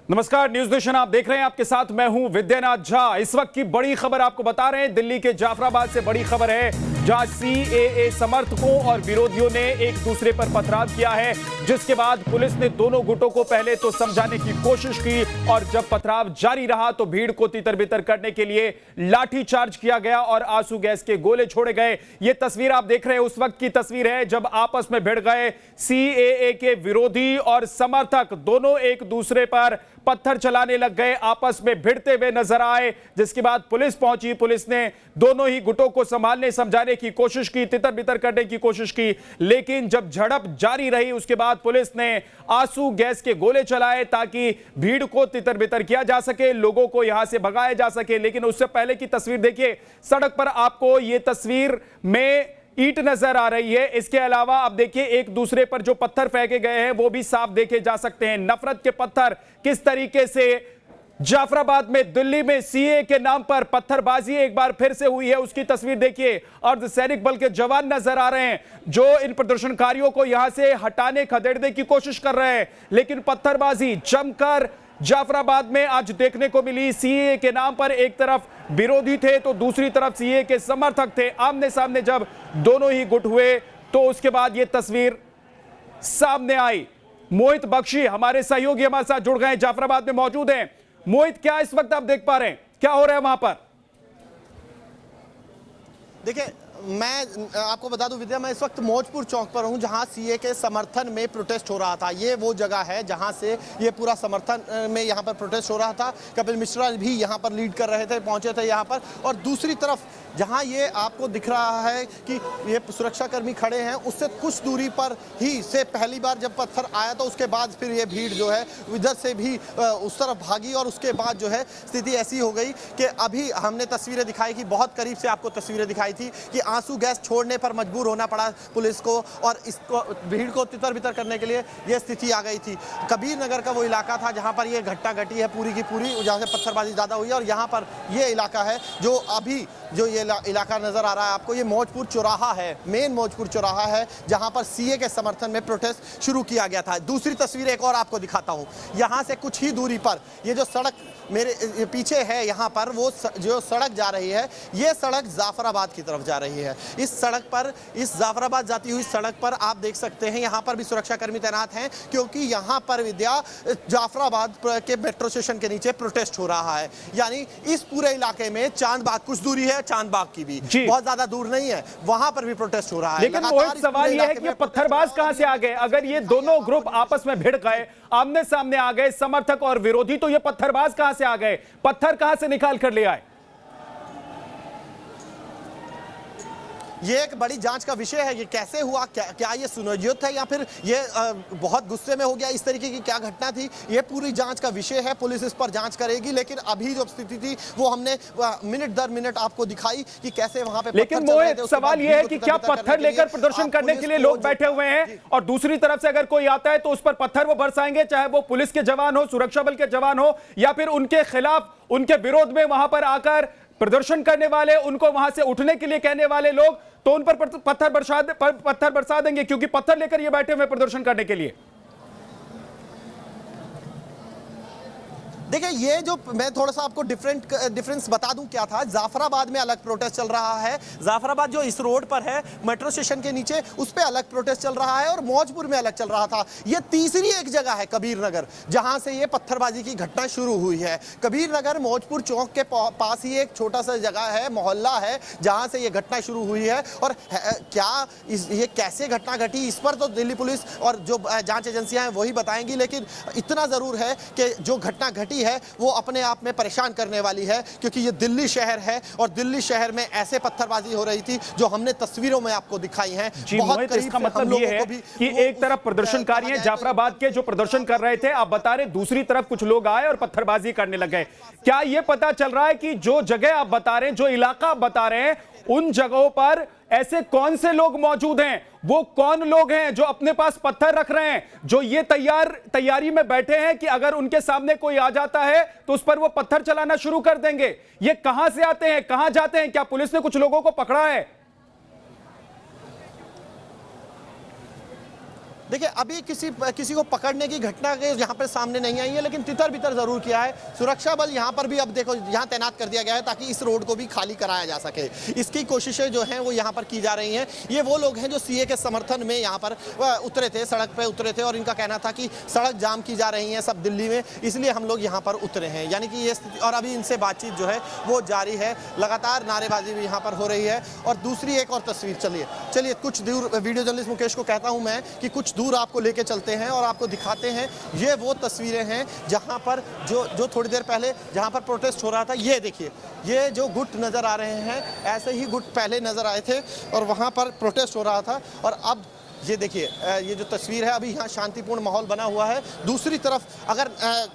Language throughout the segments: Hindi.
नमस्कार, न्यूज नेशन आप देख रहे हैं। आपके साथ मैं हूं विद्यानाथ झा। इस वक्त की बड़ी खबर आपको बता रहे हैं। दिल्ली के जाफराबाद से बड़ी खबर है, जहां सीएए समर्थकों और विरोधियों ने एक दूसरे पर पथराव किया है, जिसके बाद पुलिस ने दोनों गुटों को पहले तो समझाने की कोशिश की और जब पथराव जारी रहा तो भीड़ को तितर-बितर करने के लिए लाठीचार्ज किया गया और आंसू गैस के गोले छोड़े गए। यह तस्वीर आप देख रहे हैं उस वक्त की तस्वीर है जब आपस में भिड़ गए सीएए के विरोधी और समर्थक। दोनों एक दूसरे पर पत्थर चलाने लग गए, आपस में भिड़ते हुए नजर आए, जिसके बाद पुलिस पहुंची। पुलिस ने दोनों ही गुटों को संभालने समझाने की कोशिश की, तितर-बितर करने की कोशिश की, लेकिन जब झड़प जारी रही उसके बाद पुलिस ने आंसू गैस के गोले चलाए ताकि भीड़ को तितर-बितर किया जा सके, लोगों को यहां से भगाया जा सके। लेकिन उससे पहले की तस्वीर देखिए, सड़क पर आपको यह तस्वीर में ईंट नजर आ रही है। इसके अलावा आप देखिए एक दूसरे पर जो पत्थर फेंके गए हैं वो भी साफ देखे जा सकते हैं। नफरत के पत्थर किस तरीके से जाफराबाद में, दिल्ली में सीए के नाम पर पत्थरबाजी एक बार फिर से हुई है, उसकी तस्वीर देखिए। अर्धसैनिक बल के जवान नजर आ रहे हैं जो इन प्रदर्शनकारियों को यहां से हटाने खदेड़ने की कोशिश कर रहे हैं, लेकिन पत्थरबाजी जमकर जाफराबाद में आज देखने को मिली। सीए के नाम पर एक तरफ विरोधी थे तो दूसरी तरफ सीए के समर्थक थे। आमने सामने जब दोनों ही गुट हुए तो उसके बाद यह तस्वीर सामने आई। मोहित बख्शी हमारे सहयोगी हमारे साथ जुड़ गए, जाफराबाद में मौजूद हैं। मोहित, क्या इस वक्त आप देख पा रहे हैं, क्या हो रहा है वहां पर? देखिए, मैं आपको बता दूं विद्या, मैं इस वक्त मौजपुर चौक पर हूं जहां सीए के समर्थन में प्रोटेस्ट हो रहा था। ये वो जगह है जहां से ये पूरा समर्थन में यहां पर प्रोटेस्ट हो रहा था। कपिल मिश्रा भी यहां पर लीड कर रहे थे, पहुंचे थे यहां पर। और दूसरी तरफ जहां ये आपको दिख रहा है कि ये सुरक्षाकर्मी खड़े हैं, उससे कुछ दूरी पर ही से पहली बार जब पत्थर आया तो उसके बाद फिर ये भीड़ जो है इधर से भी उस तरफ भागी और उसके बाद जो है स्थिति ऐसी हो गई कि अभी हमने तस्वीरें दिखाई कि बहुत करीब से आपको तस्वीरें दिखाई थी कि आंसू गैस छोड़ने पर मजबूर होना पड़ा पुलिस को और इसको भीड़ को तितर-बितर करने के लिए यह स्थिति आ गई थी। कबीर नगर का वो इलाका था जहां पर यह घटना घटी है पूरी की पूरी, जहां से पत्थरबाजी ज़्यादा हुई है। और यहाँ पर यह इलाका है जो अभी जो ये इलाका नजर आ रहा है आपको, ये मौजपुर चौराहा है, मेन मौजपुर चौराहा है जहां पर सीए के समर्थन में प्रोटेस्ट शुरू किया गया था। दूसरी तस्वीर एक और आपको दिखाता हूं। यहां से कुछ ही दूरी पर ये जो सड़क मेरे पीछे है, यहाँ पर वो जो सड़क जा रही है, ये सड़क जाफराबाद की तरफ जा रही है। इस सड़क पर, इस जाफराबाद जाती हुई सड़क पर आप देख सकते हैं यहाँ पर भी सुरक्षाकर्मी तैनात हैं, क्योंकि यहाँ पर विद्या जाफराबाद के मेट्रो स्टेशन के नीचे प्रोटेस्ट हो रहा है। यानी इस पूरे इलाके में चांदबाग कुछ दूरी है, चांदबाग की भी बहुत ज्यादा दूर नहीं है, वहां पर भी प्रोटेस्ट हो रहा है। लेकिन मोहित, सवाल यह है कि ये पत्थरबाज कहां से आ गए? अगर ये दोनों ग्रुप आपस में भिड़ गए, आमने सामने आ गए, समर्थक और विरोधी, तो ये पत्थरबाज कहां से आ गए? पत्थर कहां से निकाल कर ले आए? ये एक बड़ी जांच का विषय है, ये कैसे हुआ, क्या ये सुनियोजित है या फिर ये बहुत गुस्से में हो गया, इस तरीके की क्या घटना थी, ये पूरी जांच का विषय है। पुलिस इस पर जांच करेगी। लेकिन अभी जो स्थिति थी वो हमने मिनट दर मिनट आपको दिखाई कि कैसे वहां पे। लेकिन मोहित, सवाल यह है कि क्या पत्थर लेकर प्रदर्शन करने के लिए लोग बैठे हुए हैं और दूसरी तरफ से अगर कोई आता है तो उस पर पत्थर वो बरसाएंगे, चाहे वो पुलिस के जवान हो, सुरक्षा बल के जवान हो, या फिर उनके खिलाफ, उनके विरोध में वहां पर आकर प्रदर्शन करने वाले, उनको वहां से उठने के लिए कहने वाले लोग, तो उन पर पत्थर बरसा देंगे, क्योंकि पत्थर लेकर ये बैठे हुए प्रदर्शन करने के लिए। देखिए, ये जो मैं थोड़ा सा आपको डिफरेंस बता दूं क्या था। जाफराबाद में अलग प्रोटेस्ट चल रहा है, जाफराबाद जो इस रोड पर है मेट्रो स्टेशन के नीचे, उस पे अलग प्रोटेस्ट चल रहा है, और मौजपुर में अलग चल रहा था। ये तीसरी एक जगह है कबीर नगर, जहां से ये पत्थरबाजी की घटना शुरू हुई है। कबीर नगर मौजपुर चौक के पास ही एक छोटा सा जगह है, मोहल्ला है, जहां से ये घटना शुरू हुई है। और क्या ये कैसे घटना घटी, इस पर तो दिल्ली पुलिस और जो जांच एजेंसियां हैं वही बताएंगी। लेकिन इतना जरूर है कि जो घटना घटी है वो अपने आप में परेशान करने वाली है, क्योंकि ये दिल्ली शहर है और दिल्ली शहर में ऐसे पत्थरबाजी हो रही थी जो हमने तस्वीरों में आपको दिखाई हैं। बहुत इसका मतलब ये है कि एक तरफ प्रदर्शनकारी हैं जाफराबाद के जो प्रदर्शन कर रहे थे, आप बता रहे, दूसरी तरफ कुछ लोग आए और पत्थरबाजी करने लग गए। क्या यह पता चल रहा है कि जो जगह आप बता रहे हैं, जो इलाका आप बता रहे हैं, उन जगहों पर ऐसे कौन से लोग मौजूद हैं, वो कौन लोग हैं जो अपने पास पत्थर रख रहे हैं, जो ये तैयारी में बैठे हैं कि अगर उनके सामने कोई आ जाता है तो उस पर वो पत्थर चलाना शुरू कर देंगे? ये कहां से आते हैं, कहां जाते हैं? क्या पुलिस ने कुछ लोगों को पकड़ा है? देखिए अभी किसी को पकड़ने की घटना के यहाँ पर सामने नहीं आई है, लेकिन तितर बितर जरूर किया है। सुरक्षा बल यहाँ पर भी अब देखो यहाँ तैनात कर दिया गया है ताकि इस रोड को भी खाली कराया जा सके। इसकी कोशिशें जो हैं वो यहाँ पर की जा रही हैं। ये वो लोग हैं जो सीए के समर्थन में यहाँ पर उतरे थे, सड़क पे उतरे थे और इनका कहना था कि सड़क जाम की जा रही है सब दिल्ली में, इसलिए हम लोग यहाँ पर उतरे हैं। यानी कि ये स्थिति, और अभी इनसे बातचीत जो है वो जारी है, लगातार नारेबाजी भी यहाँ पर हो रही है। और दूसरी एक और तस्वीर, चलिए कुछ दूर, वीडियो जर्नलिस्ट मुकेश को कहता हूँ मैं कि कुछ दूर आपको लेके चलते हैं और आपको दिखाते हैं। ये वो तस्वीरें हैं जहां पर जो थोड़ी देर पहले जहां पर प्रोटेस्ट हो रहा था। ये देखिए, ये जो गुट नज़र आ रहे हैं, ऐसे ही गुट पहले नज़र आए थे और वहां पर प्रोटेस्ट हो रहा था। और अब ये देखिए, ये जो तस्वीर है, अभी यहाँ शांतिपूर्ण माहौल बना हुआ है। दूसरी तरफ अगर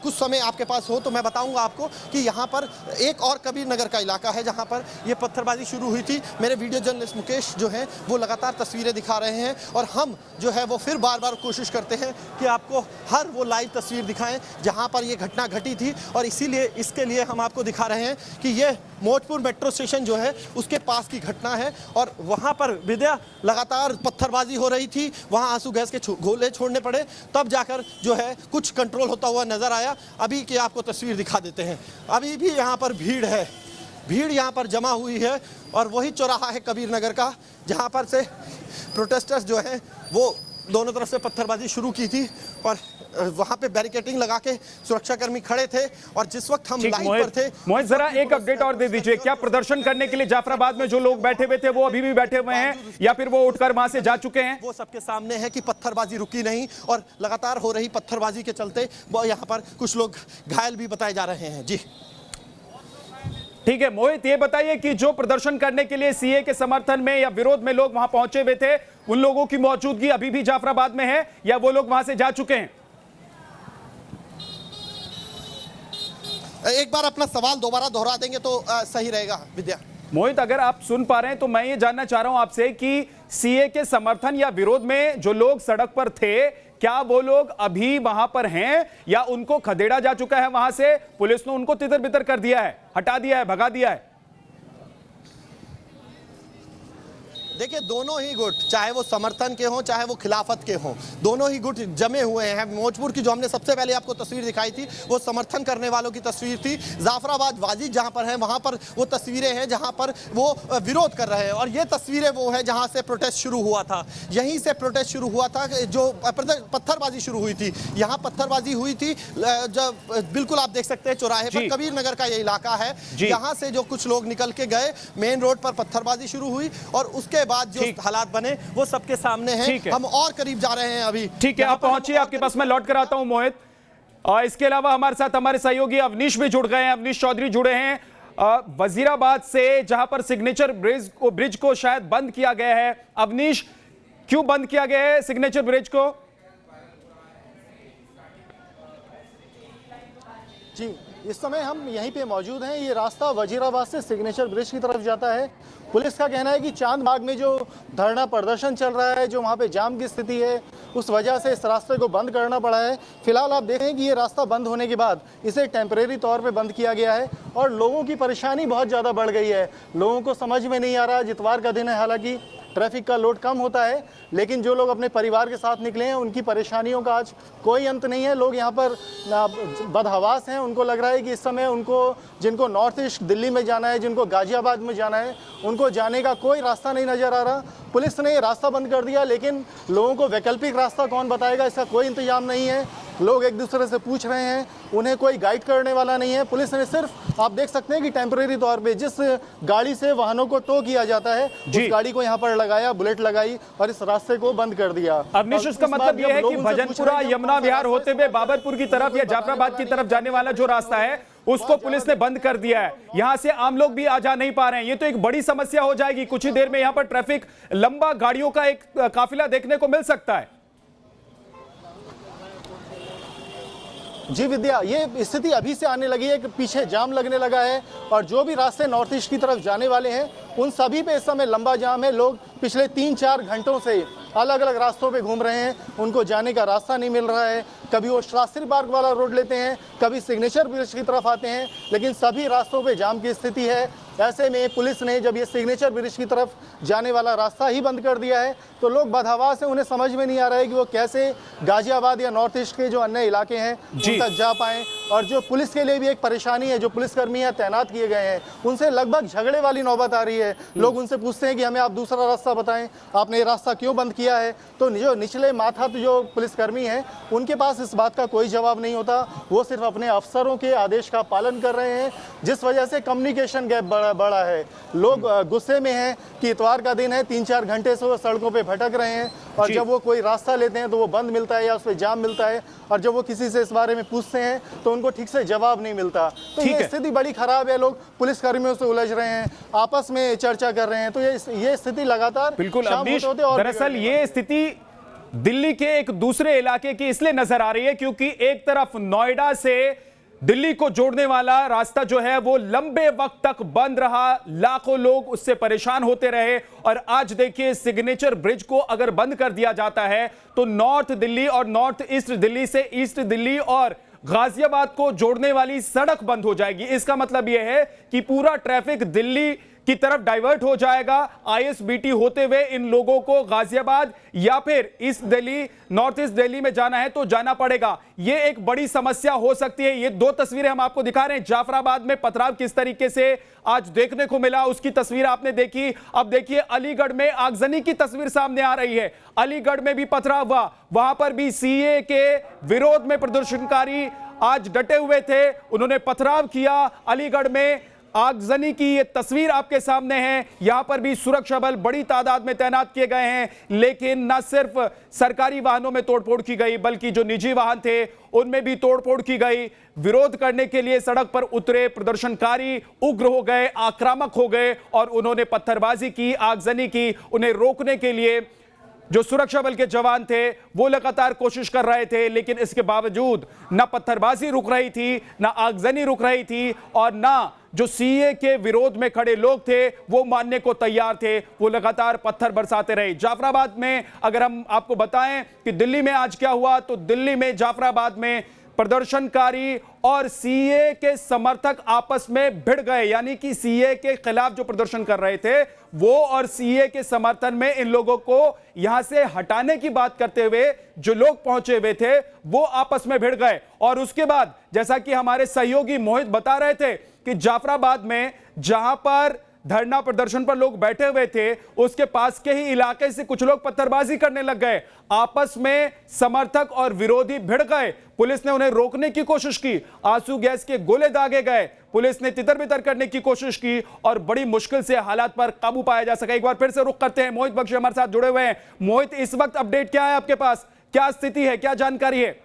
कुछ समय आपके पास हो तो मैं बताऊंगा आपको कि यहाँ पर एक और कबीर नगर का इलाका है जहाँ पर ये पत्थरबाजी शुरू हुई थी। मेरे वीडियो जर्नलिस्ट मुकेश जो हैं वो लगातार तस्वीरें दिखा रहे हैं और हम जो है वो फिर बार बार कोशिश करते हैं कि आपको हर वो लाइव तस्वीर दिखाएं जहाँ पर ये घटना घटी थी। और इसीलिए इसके लिए हम आपको दिखा रहे हैं कि ये मौजपुर मेट्रो स्टेशन जो है उसके पास की घटना है और वहाँ पर विद्या लगातार पत्थरबाजी हो रही थी, वहाँ आंसू गैस के गोले छोड़ने पड़े, तब जाकर जो है कुछ कंट्रोल होता हुआ नजर आया। अभी की आपको तस्वीर दिखा देते हैं। अभी भी यहाँ पर भीड़ है, भीड़ यहाँ पर जमा हुई है और वही चौराहा है कबीर नगर का जहाँ पर से प्रोटेस्टर्स जो हैं वो दोनों तरफ से पत्थरबाजी शुरू की थी और वहां पे बैरिकेडिंग लगा के सुरक्षाकर्मी खड़े थे। और जिस वक्त हम लाइन पर थे, मोहित जरा एक अपडेट और दे दीजिए, क्या प्रदर्शन करने के लिए जाफराबाद में जो लोग बैठे हुए थे वो अभी भी बैठे हुए हैं या फिर वो उठकर वहां से जा चुके हैं? वो सबके सामने है कि पत्थरबाजी रुकी नहीं और लगातार हो रही पत्थरबाजी के चलते वो यहाँ पर कुछ लोग घायल भी बताए जा रहे हैं। जी ठीक है मोहित, ये बताइए कि जो प्रदर्शन करने के लिए सीए के समर्थन में या विरोध में लोग वहां पहुंचे हुए थे, उन लोगों की मौजूदगी अभी भी जाफराबाद में है या वो लोग वहां से जा चुके हैं? एक बार अपना सवाल दोबारा दोहरा देंगे तो सही रहेगा विद्या। मोहित, अगर आप सुन पा रहे हैं तो मैं ये जानना चाह रहा हूं आपसे कि सीए के समर्थन या विरोध में जो लोग सड़क पर थे, क्या वो लोग अभी वहां पर हैं या उनको खदेड़ा जा चुका है वहां से? पुलिस ने उनको तितर बितर कर दिया है, हटा दिया है, भगा दिया है? देखिए दोनों ही गुट, चाहे वो समर्थन के हों चाहे वो खिलाफत के हों, दोनों ही गुट जमे हुए हैं। मौजपुर की जो हमने सबसे पहले आपको तस्वीर दिखाई थी वो समर्थन करने वालों की तस्वीर थी। जाफराबाद वाजिद जहां पर है वहां पर वो तस्वीरें हैं जहां पर वो विरोध कर रहे हैं और ये तस्वीरें वो है जहां से प्रोटेस्ट शुरू हुआ था। यहीं से प्रोटेस्ट शुरू हुआ था, जो पत्थरबाजी शुरू हुई थी। यहाँ पत्थरबाजी हुई थी जब बिल्कुल आप देख सकते हैं चौराहे पर, कबीर नगर का ये इलाका है, यहाँ से जो कुछ लोग निकल के गए, मेन रोड पर पत्थरबाजी शुरू हुई और उसके बाद जो हालात बने वो सबके सामने हैं। हम और करीब जा रहे हैं अभी। ठीक है, आप पहुंचिए, आपके पास मैं लौट कर आता हूं मोहित। और इसके अलावा हमारे साथ हमारे सहयोगी अवनीश भी जुड़ गए हैं, अवनीश चौधरी जुड़े हैं वजीराबाद से, जहां पर सिग्नेचर ब्रिज को शायद बंद किया गया है। अवनीश, क्यों बंद किया गया है सिग्नेचर ब्रिज को? जी, इस समय हम यहीं पे मौजूद हैं। ये रास्ता वजीराबाद से सिग्नेचर ब्रिज की तरफ जाता है। पुलिस का कहना है कि चांद बाग में जो धरना प्रदर्शन चल रहा है, जो वहाँ पे जाम की स्थिति है, उस वजह से इस रास्ते को बंद करना पड़ा है। फिलहाल आप देखें कि ये रास्ता बंद होने के बाद इसे टेम्परेरी तौर पे बंद किया गया है और लोगों की परेशानी बहुत ज़्यादा बढ़ गई है। लोगों को समझ में नहीं आ रहा, इतवार का दिन है, हालांकि ट्रैफिक का लोड कम होता है, लेकिन जो लोग अपने परिवार के साथ निकले हैं उनकी परेशानियों का आज कोई अंत नहीं है। लोग यहाँ पर बदहवास हैं, उनको लग रहा है कि इस समय जिनको नॉर्थ ईस्ट दिल्ली में जाना है, जिनको गाजियाबाद में जाना है, उनको जाने का कोई रास्ता नहीं नज़र आ रहा। पुलिस ने ये रास्ता बंद कर दिया, लेकिन लोगों को वैकल्पिक रास्ता कौन बताएगा, इसका कोई इंतजाम नहीं है। लोग एक दूसरे से पूछ रहे हैं, उन्हें कोई गाइड करने वाला नहीं है। पुलिस ने सिर्फ, आप देख सकते हैं कि टेम्परेरी तौर पे जिस गाड़ी से वाहनों को टो किया जाता है उस गाड़ी को यहाँ पर लगाया, बुलेट लगाई और इस रास्ते को बंद कर दिया। अवनीश, इसका मतलब यह है कि भजनपुरा यमुना विहार होते हुए बाबरपुर की तरफ या जाफराबाद की तरफ जाने वाला जो रास्ता है उसको पुलिस ने बंद कर दिया है। यहां से आम लोग भी आ जा नहीं पा रहे हैं। ये तो एक बड़ी समस्या हो जाएगी। कुछ ही देर में यहां पर ट्रैफिक, लंबा गाड़ियों का एक काफिला देखने को मिल सकता है। जी विद्या, ये स्थिति अभी से आने लगी है कि पीछे जाम लगने लगा है और जो भी रास्ते नॉर्थ ईस्ट की तरफ जाने वाले हैं उन सभी पे इस समय लंबा जाम है। लोग पिछले 3-4 घंटों से अलग अलग रास्तों पे घूम रहे हैं, उनको जाने का रास्ता नहीं मिल रहा है। कभी वो शास्त्री पार्क वाला रोड लेते हैं, कभी सिग्नेचर ब्रिज की तरफ आते हैं, लेकिन सभी रास्तों पे जाम की स्थिति है। ऐसे में पुलिस ने जब ये सिग्नेचर ब्रिज की तरफ जाने वाला रास्ता ही बंद कर दिया है तो लोग बदहवास हैं, उन्हें समझ में नहीं आ रहा है कि वो कैसे गाजियाबाद या नॉर्थ ईस्ट के जो अन्य इलाके हैं उन तक जा पाएं। और जो पुलिस के लिए भी एक परेशानी है, जो पुलिसकर्मी यहाँ तैनात किए गए हैं उनसे लगभग झगड़े वाली नौबत आ रही है। लोग उनसे पूछते हैं कि हमें आप दूसरा रास्ता बताएं, आपने ये रास्ता क्यों बंद किया है। तो जो निचले माथात जो पुलिसकर्मी हैं उनके पास इस बात का कोई जवाब नहीं होता, वो सिर्फ अपने अफसरों के आदेश का पालन कर रहे हैं, जिस वजह से कम्युनिकेशन गैप बड़ा है। लोग गुस्से में हैं कि इतवार का दिन है, 3-4 घंटे से वो सड़कों पे भटक रहे हैं और जब वो कोई रास्ता लेते हैं तो वो बंद मिलता है या उस पर जाम मिलता है, और जब वो किसी से इस बारे में पूछते हैं तो उनको ठीक से जवाब नहीं मिलता। तो ये स्थिति बड़ी खराब है, लोग पुलिस कर्मियों से उलझ रहे हैं, आपस में चर्चा कर रहे हैं। तो ये स्थिति लगातार बिल्कुल अवनीश, दरअसल ये स्थिति दिल्ली के एक दूसरे इलाके की इसलिए नजर आ रही है क्योंकि एक तरफ नोएडा से दिल्ली को जोड़ने वाला रास्ता जो है वो लंबे वक्त तक बंद रहा, लाखों लोग उससे परेशान होते रहे। और आज देखिए सिग्नेचर ब्रिज को अगर बंद कर दिया जाता है तो नॉर्थ दिल्ली और नॉर्थ ईस्ट दिल्ली से ईस्ट दिल्ली और गाजियाबाद को जोड़ने वाली सड़क बंद हो जाएगी। इसका मतलब यह है कि पूरा ट्रैफिक दिल्ली की तरफ डाइवर्ट हो जाएगा। आईएसबीटी होते हुए इन लोगों को गाजियाबाद या फिर east Delhi, north east Delhi में जाना है तो जाना पड़ेगा। यह एक बड़ी समस्या हो सकती है। ये दो तस्वीरें हम आपको दिखा रहे हैं, जाफराबाद में पथराव किस तरीके से आज देखने को मिला उसकी तस्वीर आपने देखी। अब देखिए अलीगढ़ में आगजनी की तस्वीर सामने आ रही है। अलीगढ़ में भी पथराव हुआ, वहां पर भी सीए के विरोध में प्रदर्शनकारी आज डटे हुए थे, उन्होंने पथराव किया। अलीगढ़ में आगजनी की ये तस्वीर आपके सामने है। यहां पर भी सुरक्षा बल बड़ी तादाद में तैनात किए गए हैं, लेकिन न सिर्फ सरकारी वाहनों में तोड़फोड़ की गई बल्कि जो निजी वाहन थे उनमें भी तोड़फोड़ की गई। विरोध करने के लिए सड़क पर उतरे प्रदर्शनकारी उग्र हो गए, आक्रामक हो गए और उन्होंने पत्थरबाजी की, आगजनी की। उन्हें रोकने के लिए जो सुरक्षा बल के जवान थे वो लगातार कोशिश कर रहे थे, लेकिन इसके बावजूद ना पत्थरबाजी रुक रही थी, ना आगजनी रुक रही थी और ना जो सीए के विरोध में खड़े लोग थे वो मानने को तैयार थे, वो लगातार पत्थर बरसाते रहे। जाफराबाद में अगर हम आपको बताएं कि दिल्ली में आज क्या हुआ, तो दिल्ली में जाफराबाद में प्रदर्शनकारी और सीए के समर्थक आपस में भिड़ गए, यानी कि सीए के खिलाफ जो प्रदर्शन कर रहे थे वो और सीए के समर्थन में इन लोगों को यहां से हटाने की बात करते हुए जो लोग पहुंचे हुए थे वो आपस में भिड़ गए। और उसके बाद जैसा कि हमारे सहयोगी मोहित बता रहे थे कि जाफराबाद में जहां पर धरना प्रदर्शन पर लोग बैठे हुए थे उसके पास के ही इलाके से कुछ लोग पत्थरबाजी करने लग गए, आपस में समर्थक और विरोधी भिड़ गए। पुलिस ने उन्हें रोकने की कोशिश की, आंसू गैस के गोले दागे गए, पुलिस ने तितर बितर करने की कोशिश की और बड़ी मुश्किल से हालात पर काबू पाया जा सका। एक बार फिर से रुख करते हैं, मोहित बख्शी हमारे साथ जुड़े हुए हैं। मोहित, इस वक्त अपडेट क्या है आपके पास, क्या स्थिति है, क्या जानकारी है?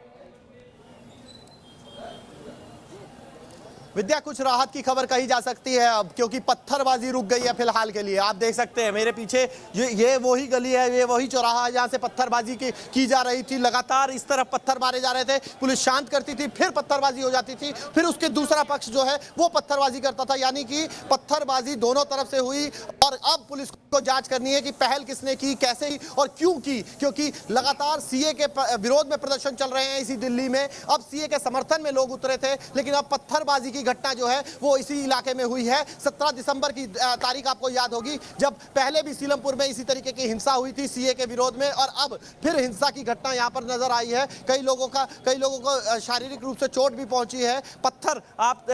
विद्या, कुछ राहत की खबर कही जा सकती है अब, क्योंकि पत्थरबाजी रुक गई है फिलहाल के लिए। आप देख सकते हैं मेरे पीछे ये वही गली है, ये वही चौराहा है जहां से पत्थरबाजी की जा रही थी। लगातार इस तरफ पत्थर मारे जा रहे थे, पुलिस शांत करती थी, फिर पत्थरबाजी हो जाती थी, फिर उसके दूसरा पक्ष जो है वो पत्थरबाजी करता था, यानी कि पत्थरबाजी दोनों तरफ से हुई। और अब पुलिस को जांच करनी है कि पहल किसने की, कैसे ही और क्यों की, क्योंकि लगातार सीए के विरोध में प्रदर्शन चल रहे हैं इसी दिल्ली में। अब सीए के समर्थन में लोग उतरे थे, लेकिन अब पत्थरबाजी की घटना जो है वो इसी इलाके में हुई है। 17 दिसंबर की तारीख आपको याद होगी, जब पहले भी सीलमपुर में इसी तरीके की हिंसा हुई थी सीए के विरोध में, और अब फिर हिंसा की घटना यहां पर नजर आई है। कई लोगों को शारीरिक रूप से चोट भी पहुंची है। पत्थर आप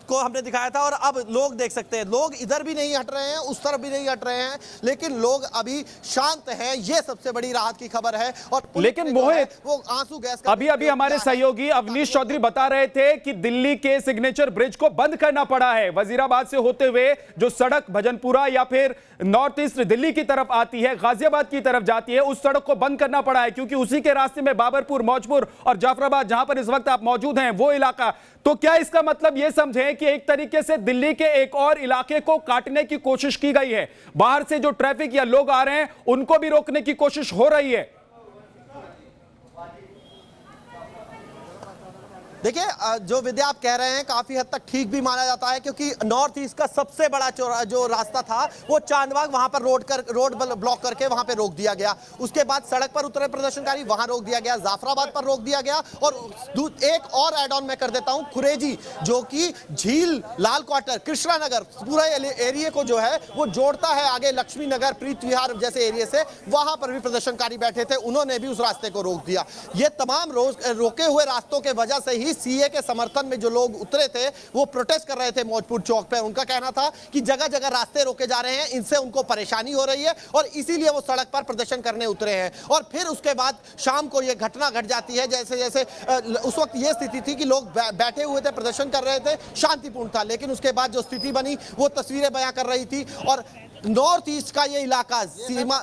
को हमने दिखाया था और अब लोग देख सकते हैं, लोग इधर भी नहीं हट रहे हैं, उस तरफ भी नहीं हट रहे हैं, लेकिन लोग अभी शांत हैं। ये सबसे बड़ी राहत की खबर है। और लेकिन मोहित, वो आंसू गैस अभी हमारे सहयोगी अवनीश चौधरी बता रहे थे कि दिल्ली के सिग्नेचर ब्रिज को बंद करना पड़ा है। वजीराबाद से होते हुए जो सड़क भजनपुरा या फिर नॉर्थ ईस्ट दिल्ली की तरफ आती है, गाजियाबाद की तरफ जाती है, उस सड़क को बंद करना पड़ा है क्योंकि उसी के रास्ते में बाबरपुर, मौजपुर और जाफराबाद, जहां पर इस वक्त आप मौजूद हैं, वो इलाका। तो क्या इसका मतलब यह समझें कि एक तरीके से दिल्ली के एक और इलाके को काटने की कोशिश की गई है, बाहर से जो ट्रैफिक या लोग आ रहे हैं उनको भी रोकने की कोशिश हो रही है? देखिए जो विद्या आप कह रहे हैं काफी हद तक ठीक भी माना जाता है, क्योंकि नॉर्थ ईस्ट का सबसे बड़ा जो रास्ता था वो चांदबाग, वहां पर रोड ब्लॉक करके वहां पे रोक दिया गया। उसके बाद सड़क पर उतरे प्रदर्शनकारी, वहां रोक दिया गया। जाफराबाद पर रोक दिया गया। और एक और एड ऑन मैं कर देता हूं, खुरेजी जो कि झील, लाल क्वार्टर, कृष्णा नगर, पूरा एरिया को जो है वो जोड़ता है आगे लक्ष्मी नगर, प्रीत विहार जैसे एरिया से, वहां पर भी प्रदर्शनकारी बैठे थे, उन्होंने भी उस रास्ते को रोक दिया। ये तमाम रोके हुए रास्तों के वजह से ही सीए के समर्थन में जो लोग उतरे थे वो प्रोटेस्ट कर रहे थे मौजपुर चौक पे। उनका कहना था कि जगह जगह रास्ते रोके जा रहे हैं, इनसे उनको परेशानी हो रही है और इसीलिए वो सड़क पर प्रदर्शन करने उतरे हैं। और फिर उसके बाद शाम को ये घटना घट जाती है। जैसे जैसे उस वक्त ये स्थिति थी कि लोग बैठे हुए थे, प्रदर्शन कर रहे थे, शांतिपूर्ण था, लेकिन उसके बाद जो स्थिति बनी वो तस्वीरें बयां कर रही थी। और नॉर्थ ईस्ट का ये इलाका सीमा,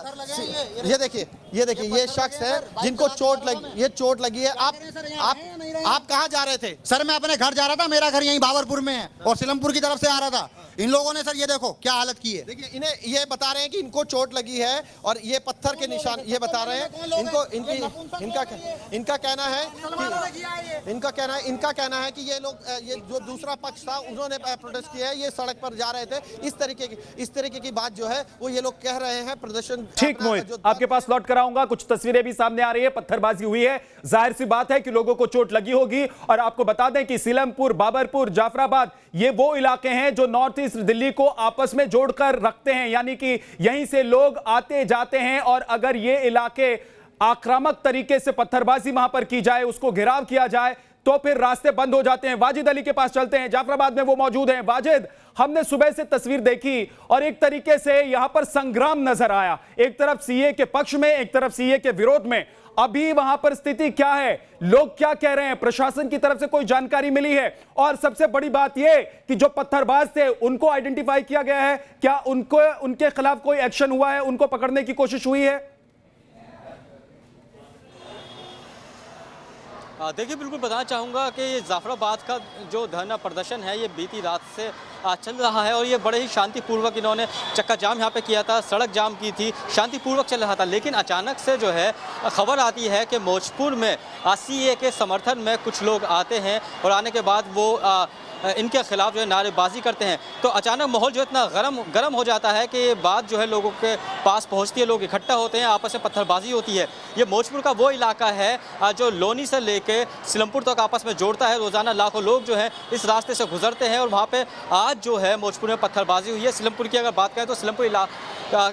ये देखिए ये शख्स है जिनको चोट लगी है। आप कहाँ जा रहे थे? सर मैं अपने घर जा रहा था, मेरा घर यहीं बाबरपुर में है और सिलमपुर की तरफ से आ रहा था। इन लोगों ने सर ये देखो क्या हालत की है। देखिए इन्हें ये बता रहे हैं कि इनको चोट लगी है और ये पत्थर के निशान ये बता रहे हैं। इनका कहना है कि ये लोग, ये जो दूसरा पक्ष था उन्होंने प्रोटेस्ट किया है, ये सड़क पर जा रहे थे। इस तरीके की बात जो है वो ये लोग कह रहे हैं। प्रदर्शन ठीक मोहित, आपके पास लौट कर आऊंगा। कुछ तस्वीरें भी सामने आ रही है, पत्थरबाजी हुई है, जाहिर सी बात है कि लोगों को चोट लगी होगी। और आपको बता दें कि सीलमपुर, बाबरपुर, जाफराबाद ये वो इलाके हैं जो नॉर्थ ईस्ट दिल्ली को आपस में जोड़कर रखते हैं, यानी कि यहीं से लोग आते जाते हैं। और अगर ये इलाके आक्रामक तरीके से पत्थरबाजी वहां पर की जाए, उसको घेराव किया जाए, तो फिर रास्ते बंद हो जाते हैं। वाजिद अली के पास चलते हैं, जाफराबाद में वो मौजूद हैं। वाजिद, हमने सुबह से तस्वीर देखी और एक तरीके से यहां पर संग्राम नजर आया, एक तरफ सीए के पक्ष में, एक तरफ सीए के विरोध में। अभी वहां पर स्थिति क्या है, लोग क्या कह रहे हैं, प्रशासन की तरफ से कोई जानकारी मिली है? और सबसे बड़ी बात यह कि जो पत्थरबाज थे उनको आइडेंटिफाई किया गया है, क्या उनके खिलाफ कोई एक्शन हुआ है, उनको पकड़ने की कोशिश हुई है? देखिए बिल्कुल बताना चाहूँगा कि ये जाफराबाद का जो धरना प्रदर्शन है ये बीती रात से चल रहा है और ये बड़े ही शांतिपूर्वक इन्होंने चक्का जाम यहाँ पे किया था, सड़क जाम की थी, शांतिपूर्वक चल रहा था। लेकिन अचानक से जो है खबर आती है कि मौजपुर में सीए के समर्थन में कुछ लोग आते हैं और आने के बाद वो इनके खिलाफ जो है नारेबाजी करते हैं। तो अचानक माहौल जो इतना गर्म हो जाता है कि ये बात जो है लोगों के पास पहुंचती है, लोग इकट्ठा होते हैं, आपस में पत्थरबाजी होती है। ये मौजपुर का वो इलाका है जो लोनी से लेके सिलमपुर तक आपस में जोड़ता है। रोज़ाना लाखों लोग जो हैं इस रास्ते से गुजरते हैं और वहाँ पे आज जो है मौजपुर में पत्थरबाजी हुई है। सिलमपुर की अगर बात करें तो सिलमपुर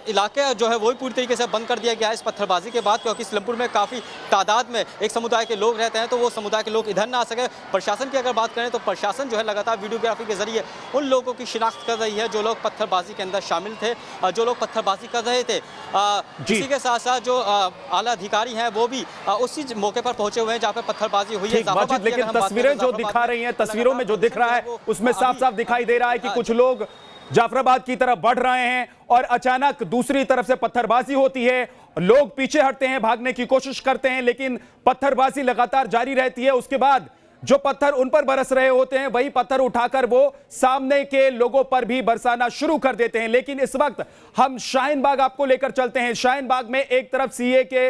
इलाके जो है वही पूरी तरीके से बंद कर दिया गया है इस पत्थरबाजी के बाद, क्योंकि सिलमपुर में काफ़ी तादाद में एक समुदाय के लोग रहते हैं, तो वो समुदाय के लोग इधर ना आ सके। प्रशासन की अगर बात करें तो प्रशासन जो है लगातार वीडियोग्राफी के जरिए उन लोगों की शिनाख्त कर रही है जो लोग पत्थरबाजी के अंदर शामिल थे, जो लोग पत्थरबाजी कर रहे थे। इसी के साथ साथ जो आला अधिकारी हैं वो भी उसी मौके पर पहुंचे हुए हैं जहाँ पे पत्थरबाजी हुई है। लेकिन तस्वीरें जो दिखा रही हैं, तस्वीरों में जो दिख रहा है उसमें साफ साफ दिखाई दे रहा है कि कुछ लोग जाफराबाद की तरफ बढ़ रहे हैं और अचानक दूसरी तरफ से पत्थरबाजी होती है। लोग पीछे हटते हैं, भागने की कोशिश करते हैं, लेकिन पत्थरबाजी लगातार जारी रहती है। उसके बाद जो पत्थर उन पर बरस रहे होते हैं वही पत्थर उठाकर वो सामने के लोगों पर भी बरसाना शुरू कर देते हैं। लेकिन इस वक्त हम शाहीन बाग आपको लेकर चलते हैं। शाहीन बाग में एक तरफ सीए के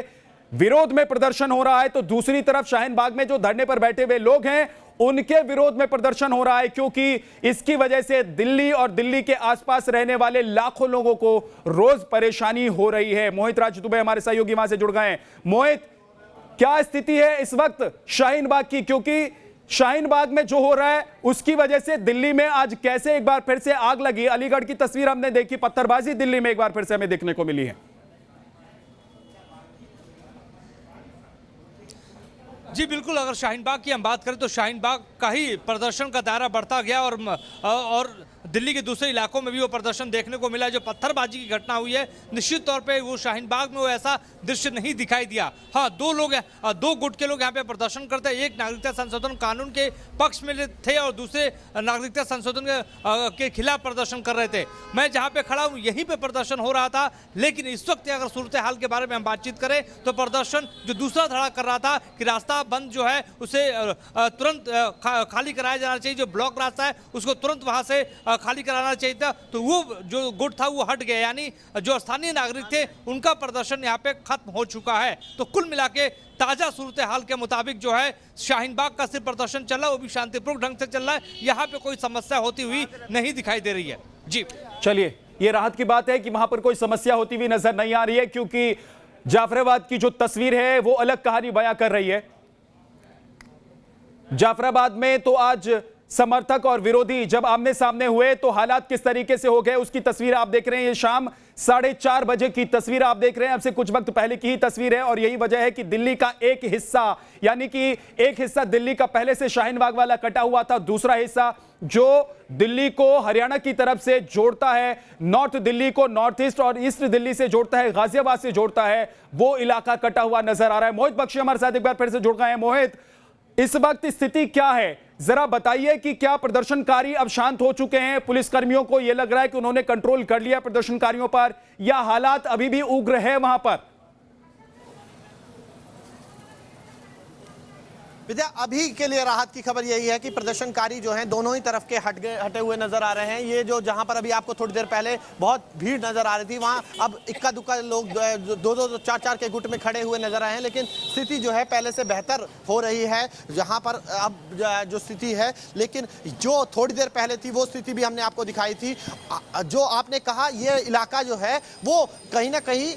विरोध में प्रदर्शन हो रहा है तो दूसरी तरफ शाहीन बाग में जो धरने पर बैठे हुए लोग हैं उनके विरोध में प्रदर्शन हो रहा है, क्योंकि इसकी वजह से दिल्ली और दिल्ली के आसपास रहने वाले लाखों लोगों को रोज परेशानी हो रही है। मोहित राज दुबे हमारे सहयोगी वहां से जुड़ गए हैं। मोहित, क्या स्थिति है इस वक्त शाहीन बाग की, क्योंकि शाहीन बाग में जो हो रहा है उसकी वजह से दिल्ली में आज कैसे एक बार फिर से आग लगी? अलीगढ़ की तस्वीर हमने देखी, पत्थरबाजी दिल्ली में एक बार फिर से हमें देखने को मिली है। जी बिल्कुल, अगर शाहीन बाग की हम बात करें तो शाहीन बाग का ही प्रदर्शन का दायरा बढ़ता गया और दिल्ली के दूसरे इलाकों में भी वो प्रदर्शन देखने को मिला। जो पत्थरबाजी की घटना हुई है निश्चित तौर पे वो शाहीन बाग में वो ऐसा दृश्य नहीं दिखाई दिया। हाँ, दो गुट के लोग यहाँ पे प्रदर्शन करते हैं, एक नागरिकता संशोधन कानून के पक्ष में थे और दूसरे नागरिकता संशोधन के खिलाफ प्रदर्शन कर रहे थे। मैं जहाँ पे खड़ा हूँ यहीं पे प्रदर्शन हो रहा था, लेकिन इस वक्त अगर सूरत हाल के बारे में हम बातचीत करें तो प्रदर्शन जो दूसरा धड़ा कर रहा था कि रास्ता बंद जो है उसे तुरंत खाली कराया जाना चाहिए, जो ब्लॉक रास्ता है उसको तुरंत वहाँ से खाली कराना चाहिए था, तो वो जो गुट था वो हट गया, यानी जो स्थानीय नागरिक थे उनका प्रदर्शन यहाँ पे खत्म हो चुका है। तो कुल मिला के ताजा सूरत हाल के मुताबिक जो है शाहीन बाग का सिर्फ प्रदर्शन चल रहा है, वो भी शांतिपूर्ण ढंग से चल रहा है। यहाँ पे कोई समस्या होती हुई नहीं दिखाई दे रही है। जी चलिए, ये राहत की बात है कि वहां पर कोई समस्या होती हुई नजर नहीं आ रही है, क्योंकि जाफराबाद की जो तस्वीर है वो अलग कहानी बयां कर रही है। जाफराबाद में तो आज समर्थक और विरोधी जब आमने सामने हुए तो हालात किस तरीके से हो गए उसकी तस्वीर आप देख रहे हैं। ये शाम 4:30 बजे की तस्वीर आप देख रहे हैं, अब से कुछ वक्त पहले की ही तस्वीर है। और यही वजह है कि दिल्ली का एक हिस्सा, यानी कि एक हिस्सा दिल्ली का पहले से शाहीन बाग वाला कटा हुआ था, दूसरा हिस्सा जो दिल्ली को हरियाणा की तरफ से जोड़ता है, नॉर्थ दिल्ली को नॉर्थ ईस्ट और ईस्ट दिल्ली से जोड़ता है, गाजियाबाद से जोड़ता है, वो इलाका कटा हुआ नजर आ रहा है। मोहित बख्शी हमारे साथ एक बार फिर से जुड़ गए हैं। मोहित, इस वक्त स्थिति क्या है, जरा बताइए कि क्या प्रदर्शनकारी अब शांत हो चुके हैं? पुलिसकर्मियों को यह लग रहा है कि उन्होंने कंट्रोल कर लिया प्रदर्शनकारियों पर, या हालात अभी भी उग्र है वहां पर? विद्या, अभी के लिए राहत की खबर यही है कि प्रदर्शनकारी जो हैं दोनों ही तरफ के हटे हुए नजर आ रहे हैं। ये जो जहां पर अभी आपको थोड़ी देर पहले बहुत भीड़ नजर आ रही थी, वहां अब इक्का दुक्का लोग दो चार के गुट में खड़े हुए नजर आए हैं। लेकिन स्थिति जो है पहले से बेहतर हो रही है जहां पर अब जो स्थिति है। लेकिन जो थोड़ी देर पहले थी वो स्थिति भी हमने आपको दिखाई थी। जो आपने कहा, ये इलाका जो है वो कहीं ना कहीं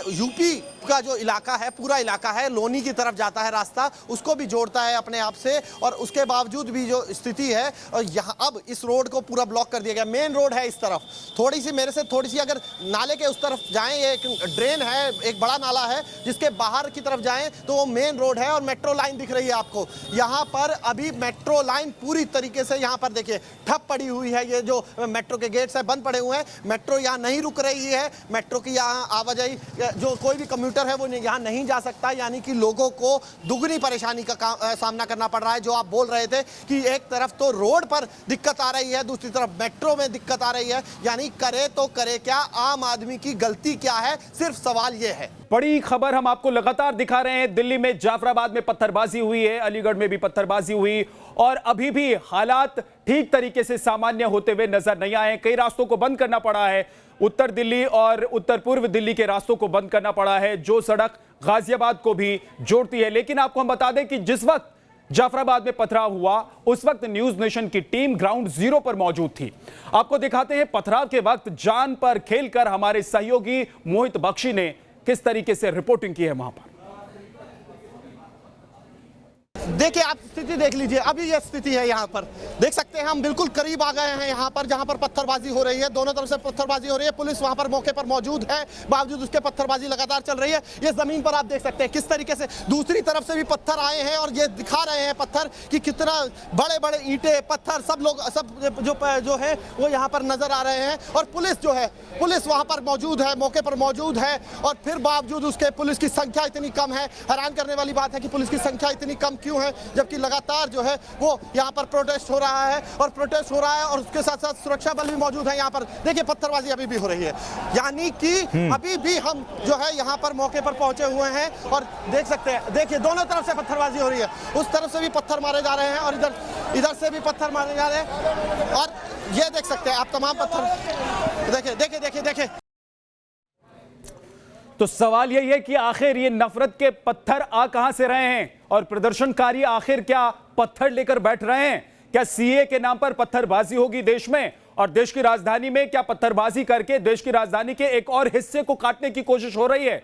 यूपी का जो इलाका है, पूरा इलाका है, लोनी की तरफ जाता है रास्ता, उसको भी जोड़ता है अपने आप से। और उसके बावजूद भी जो स्थिति है, और यहाँ अब इस रोड को पूरा ब्लॉक कर दिया गया। मेन रोड है इस तरफ, थोड़ी सी मेरे से थोड़ी सी अगर नाले के उस तरफ जाएं, ये एक ड्रेन है, एक बड़ा नाला है जिसके बाहर की तरफ जाएं तो वो मेन रोड है और मेट्रो लाइन दिख रही है आपको। यहाँ पर अभी मेट्रो लाइन पूरी तरीके से यहाँ पर देखिए ठप पड़ी हुई है। ये जो मेट्रो के गेट्स है बंद पड़े हुए हैं, मेट्रो यहाँ नहीं रुक रही है। मेट्रो की यहाँ आवाजाही, जो कोई भी कम्यूटर है वो यहाँ नहीं जा सकता, यानी कि लोगों को दुगनी परेशानी का सामना करना पड़ रहा है। जो आप बोल रहे थे कि एक तरफ तो रोड पर दिक्कत आ रही है, दूसरी तरफ मेट्रो में दिक्कत आ रही है, यानी करे तो करे क्या, आम आदमी की गलती क्या है, सिर्फ सवाल यह है। बड़ी खबर हम आपको लगातार दिखा रहे हैं। दिल्ली में जाफराबाद में पत्थरबाजी हुई है, अलीगढ़ में भी पत्थरबाजी हुई और अभी भी हालात ठीक तरीके से सामान्य होते हुए नजर नहीं आए। कई रास्तों को बंद करना पड़ा है, उत्तर दिल्ली और उत्तर पूर्व दिल्ली के रास्तों को बंद करना पड़ा है, जो सड़क गाजियाबाद को भी जोड़ती है। लेकिन आपको हम बता दें कि जिस वक्त जाफराबाद में पथराव हुआ उस वक्त न्यूज नेशन की टीम ग्राउंड जीरो पर मौजूद थी। आपको दिखाते हैं पथराव के वक्त जान पर खेलकर हमारे सहयोगी मोहित बख्शी ने किस तरीके से रिपोर्टिंग की है वहां पर। देखिए, आप स्थिति देख लीजिए, अभी ये स्थिति है। यहाँ पर देख सकते हैं हम बिल्कुल करीब आ गए हैं यहाँ पर, जहाँ पर पत्थरबाजी हो रही है, दोनों तरफ से पत्थरबाजी हो रही है। पुलिस वहाँ पर मौके पर मौजूद है, बावजूद उसके पत्थरबाजी लगातार चल रही है। ये जमीन पर आप देख सकते हैं किस तरीके से दूसरी तरफ से भी पत्थर आए हैं और ये दिखा रहे हैं पत्थर कि कितना बड़े बड़े ईंटें पत्थर सब लोग जो है वो यहाँ पर नजर आ रहे हैं। और पुलिस जो है, पुलिस वहाँ पर मौजूद है, मौके पर मौजूद है, और फिर बावजूद उसके पुलिस की संख्या इतनी कम है। हैरान करने वाली बात है कि पुलिस की संख्या इतनी कम क्यों है, जबकि लगातार जो है वो यहाँ पर प्रोटेस्ट हो रहा है और उसके साथ साथ सुरक्षा बल भी मौजूद है। यहाँ पर देखिए पत्थरबाजी अभी भी हो रही है, यानी कि अभी भी हम जो है यहाँ पर मौके पर पहुंचे हुए हैं और देख सकते हैं, देखिए दोनों तरफ से पत्थरबाजी हो रही है। उस तरफ से भी पत्थर मारे जा रहे हैं और इधर से भी पत्थर मारे जा रहे हैं। और ये देख सकते हैं आप तमाम पत्थर, देखिए। तो सवाल यही है कि आखिर ये नफरत के पत्थर आ कहां से रहे हैं और प्रदर्शनकारी आखिर क्या पत्थर लेकर बैठ रहे हैं? क्या सीए के नाम पर पत्थरबाजी होगी देश में, और देश की राजधानी में क्या पत्थरबाजी करके देश की राजधानी के एक और हिस्से को काटने की कोशिश हो रही है?